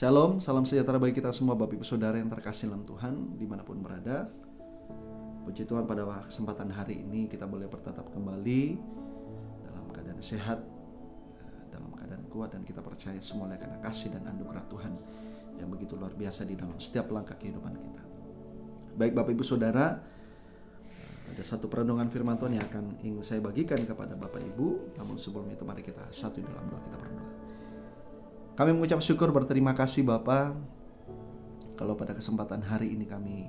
Shalom, salam sejahtera bagi kita semua Bapak Ibu Saudara yang terkasih dalam Tuhan dimanapun berada. Puji Tuhan, pada kesempatan hari ini kita boleh bertatap kembali dalam keadaan sehat, dalam keadaan kuat, dan kita percaya semuanya karena kasih dan anugerah Tuhan yang begitu luar biasa di dalam setiap langkah kehidupan kita. Baik Bapak Ibu Saudara, ada satu perenungan firman Tuhan yang akan ingin saya bagikan kepada Bapak Ibu. Namun sebelum itu mari kita satu dalam doa, kita berdoa. Kami mengucap syukur, berterima kasih Bapa, kalau pada kesempatan hari ini kami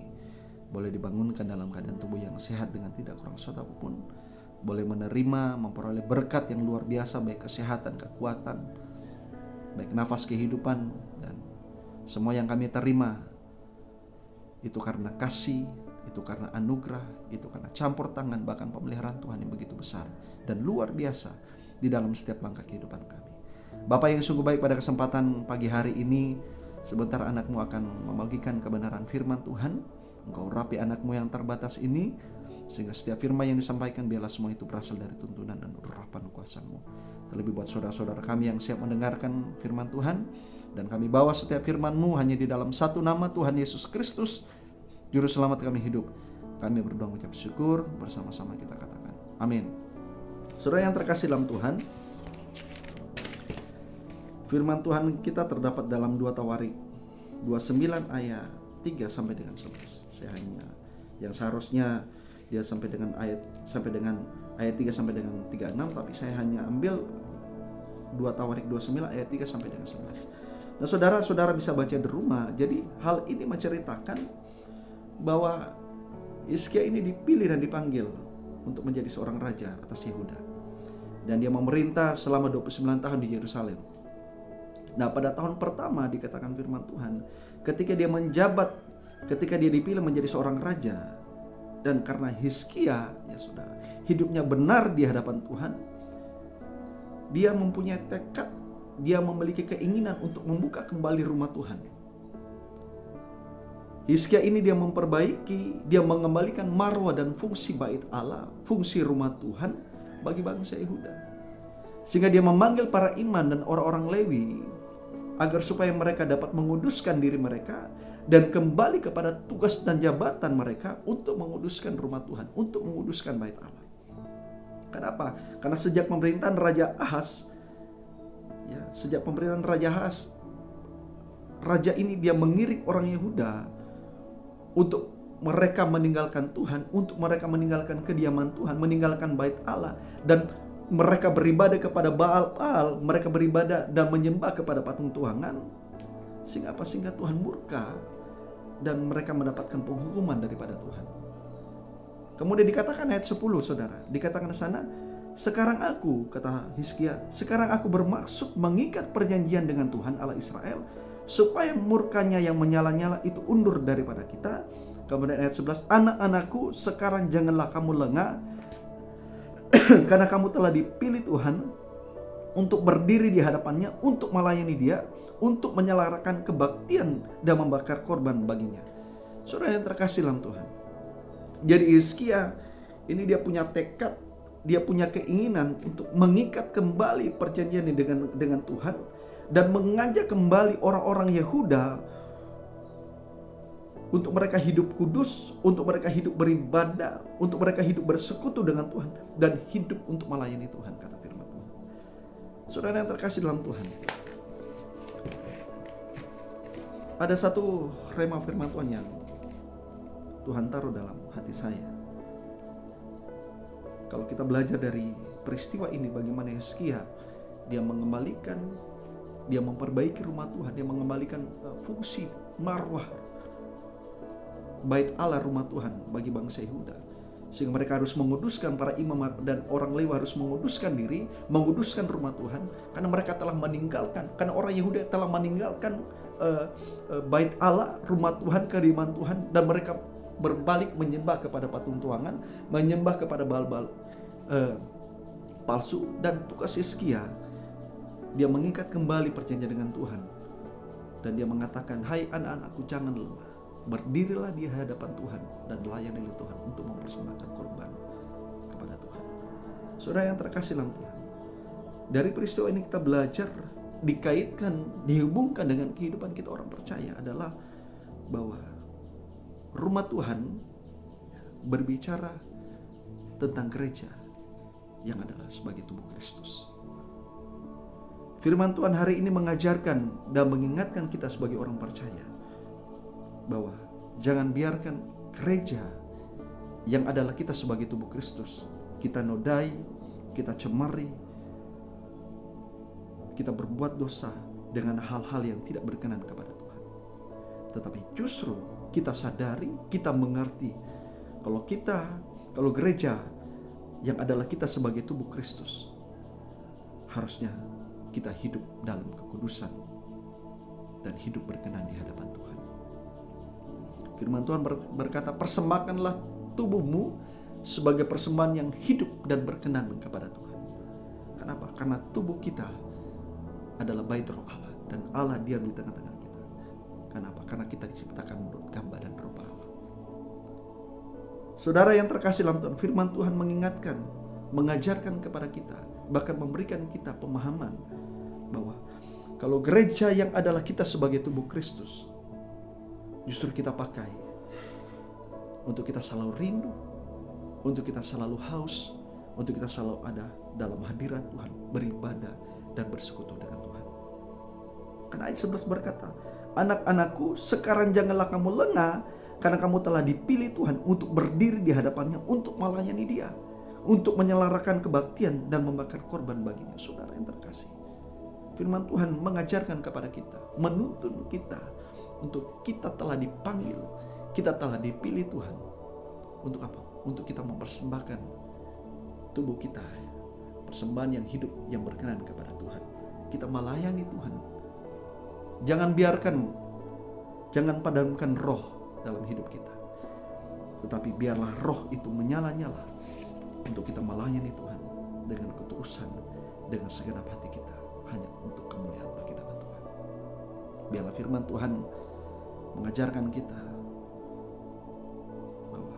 boleh dibangunkan dalam keadaan tubuh yang sehat dengan tidak kurang suatu apapun, boleh menerima, memperoleh berkat yang luar biasa, baik kesehatan, kekuatan, baik nafas kehidupan, dan semua yang kami terima itu karena kasih, itu karena anugerah, itu karena campur tangan, bahkan pemeliharaan Tuhan yang begitu besar dan luar biasa di dalam setiap langkah kehidupan kami. Bapak yang sungguh baik, pada kesempatan pagi hari ini sebentar anakmu akan membagikan kebenaran firman Tuhan. Engkau rapi anakmu yang terbatas ini, sehingga setiap firman yang disampaikan biarlah semua itu berasal dari tuntunan dan urapan kuasa-Mu. Terlebih buat saudara-saudara kami yang siap mendengarkan firman Tuhan, dan kami bawa setiap firman-Mu hanya di dalam satu nama, Tuhan Yesus Kristus, Juru Selamat kami hidup. Kami berdoa mengucap syukur, bersama-sama kita katakan amin. Saudara yang terkasih dalam Tuhan, firman Tuhan kita terdapat dalam 2 Tawarik 29 ayat 3 sampai dengan 11. Saya hanya yang seharusnya dia sampai dengan ayat 3 sampai dengan 36, tapi saya hanya ambil 2 Tawarik 29 ayat 3 sampai dengan 11. Nah, saudara-saudara bisa baca di rumah. Jadi hal ini menceritakan bahwa Hizkia ini dipilih dan dipanggil untuk menjadi seorang raja atas Yehuda, dan dia memerintah selama 29 tahun di Yerusalem. Nah, pada tahun pertama dikatakan firman Tuhan, ketika dia menjabat, ketika dia dipilih menjadi seorang raja, dan karena Hizkia, ya saudara, hidupnya benar di hadapan Tuhan, dia mempunyai tekad, dia memiliki keinginan untuk membuka kembali rumah Tuhan. Hizkia ini dia memperbaiki, dia mengembalikan marwah dan fungsi bait Allah, fungsi rumah Tuhan bagi bangsa Yehuda. Sehingga dia memanggil para imam dan orang-orang Lewi agar supaya mereka dapat menguduskan diri mereka dan kembali kepada tugas dan jabatan mereka untuk menguduskan rumah Tuhan, untuk menguduskan bait Allah. Kenapa? Karena sejak pemerintahan Raja Ahaz, raja ini dia mengiring orang Yehuda untuk mereka meninggalkan Tuhan, untuk mereka meninggalkan kediaman Tuhan, meninggalkan bait Allah, dan mereka beribadah kepada Baal, mereka beribadah dan menyembah kepada patung tuangan. Sehingga Tuhan murka dan mereka mendapatkan penghukuman daripada Tuhan. Kemudian dikatakan ayat 10, saudara, dikatakan di sana, sekarang aku, kata Hizkia, sekarang aku bermaksud mengikat perjanjian dengan Tuhan Allah Israel, supaya murkanya yang menyala-nyala itu undur daripada kita. Kemudian ayat 11, anak-anakku, sekarang janganlah kamu lengah, karena kamu telah dipilih Tuhan untuk berdiri di hadapannya, untuk melayani Dia, untuk menyelarakan kebaktian dan membakar korban baginya. Saudara yang terkasih dalam Tuhan, jadi Hizkia ini dia punya tekad, dia punya keinginan untuk mengikat kembali perjanjian dengan Tuhan, dan mengajak kembali orang-orang Yehuda untuk mereka hidup kudus, untuk mereka hidup beribadah, untuk mereka hidup bersekutu dengan Tuhan, dan hidup untuk melayani Tuhan, kata firman Tuhan. Saudara yang terkasih dalam Tuhan, ada satu rema firman Tuhan yang Tuhan taruh dalam hati saya. Kalau kita belajar dari peristiwa ini, bagaimana Hizkia dia mengembalikan, dia memperbaiki rumah Tuhan, dia mengembalikan fungsi marwah bait Allah, rumah Tuhan bagi bangsa Yehuda, sehingga mereka harus menguduskan, para imam dan orang Lewi harus menguduskan diri, menguduskan rumah Tuhan, karena mereka telah meninggalkan, karena orang Yehuda telah meninggalkan bait Allah, rumah Tuhan, kediaman Tuhan, dan mereka berbalik menyembah kepada patung tuangan, menyembah kepada Baal-Baal palsu. Dan tugas Hizkia, dia mengikat kembali perjanjian dengan Tuhan, dan dia mengatakan, hai anak-anakku, jangan lemah, berdirilah di hadapan Tuhan dan layanilah Tuhan untuk mempersembahkan korban kepada Tuhan. Saudara yang terkasih dalam Tuhan, dari peristiwa ini kita belajar dikaitkan, dihubungkan dengan kehidupan kita orang percaya adalah bahwa rumah Tuhan berbicara tentang gereja yang adalah sebagai tubuh Kristus. Firman Tuhan hari ini mengajarkan dan mengingatkan kita sebagai orang percaya bahwa jangan biarkan gereja yang adalah kita sebagai tubuh Kristus kita nodai, kita cemari, kita berbuat dosa dengan hal-hal yang tidak berkenan kepada Tuhan. Tetapi justru kita sadari, kita mengerti kalau gereja yang adalah kita sebagai tubuh Kristus, harusnya kita hidup dalam kekudusan dan hidup berkenan di hadapan Tuhan. Firman Tuhan berkata, persembahkanlah tubuhmu sebagai persembahan yang hidup dan berkenan kepada Tuhan. Kenapa? Karena tubuh kita adalah bait roh Allah, dan Allah diam di tengah-tengah kita. Kenapa? Karena kita diciptakan menurut gambar dan rupa Allah. Saudara yang terkasih dalam Tuhan, firman Tuhan mengingatkan, mengajarkan kepada kita, bahkan memberikan kita pemahaman bahwa kalau gereja yang adalah kita sebagai tubuh Kristus, justru kita pakai untuk kita selalu rindu, untuk kita selalu haus, untuk kita selalu ada dalam hadirat Tuhan, beribadah dan bersekutu dengan Tuhan. Karena ayat 11 berkata, anak-anakku, sekarang janganlah kamu lengah, karena kamu telah dipilih Tuhan untuk berdiri di hadapannya, untuk melayani Dia, untuk menyelarakan kebaktian dan membakar korban baginya. Saudara yang terkasih, firman Tuhan mengajarkan kepada kita, menuntun kita untuk kita telah dipanggil, kita telah dipilih Tuhan. Untuk apa? Untuk kita mempersembahkan tubuh kita, persembahan yang hidup, yang berkenan kepada Tuhan. Kita melayani Tuhan. Jangan padamkan roh dalam hidup kita, tetapi biarlah roh itu menyala-nyala untuk kita melayani Tuhan dengan ketulusan, dengan segenap hati kita, hanya untuk kemuliaan bagi nama Tuhan. Biarlah firman Tuhan mengajarkan kita bahwa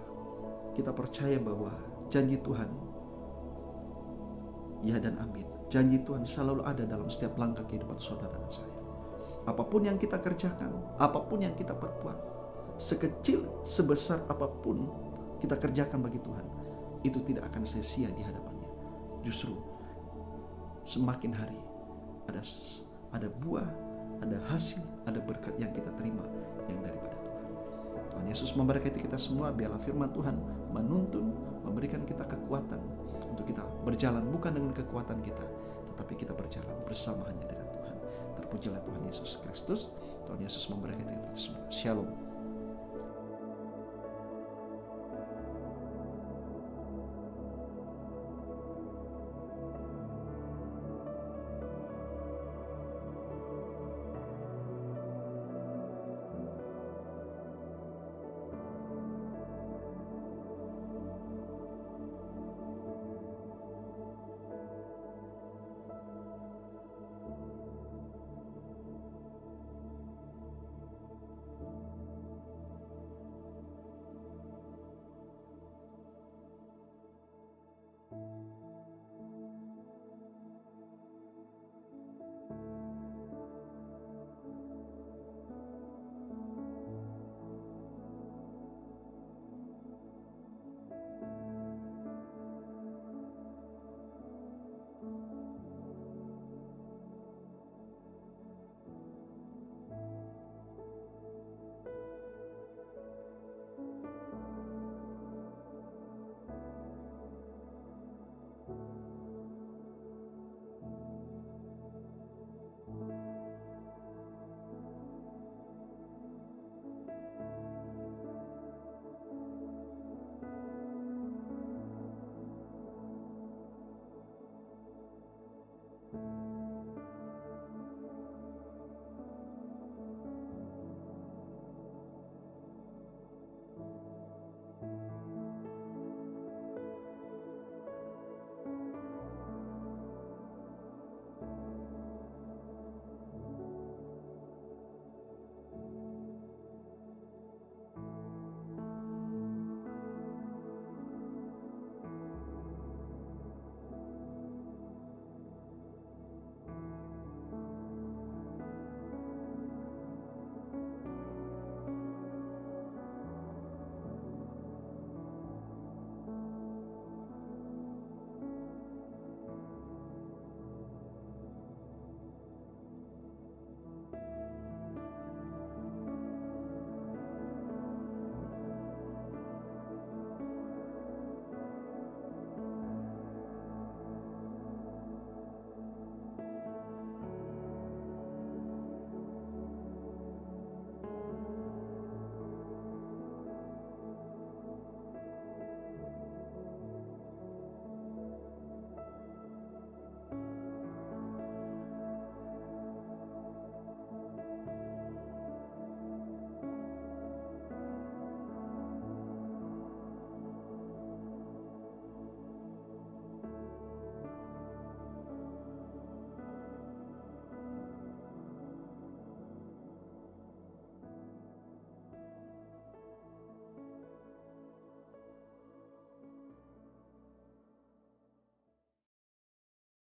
kita percaya bahwa janji Tuhan ya dan amin. Janji Tuhan selalu ada dalam setiap langkah kehidupan saudara dan saya. Apapun yang kita kerjakan, apapun yang kita perbuat, sekecil sebesar apapun kita kerjakan bagi Tuhan, itu tidak akan sia-sia di hadapannya. Justru semakin hari ada buah, ada hasil, ada berkat yang kita terima yang daripada Tuhan. Tuhan Yesus memberkati kita semua. Biarlah firman Tuhan menuntun, memberikan kita kekuatan untuk kita berjalan bukan dengan kekuatan kita, tetapi kita berjalan bersama hanya dengan Tuhan. Terpujilah Tuhan Yesus Kristus. Tuhan Yesus memberkati kita semua. Shalom.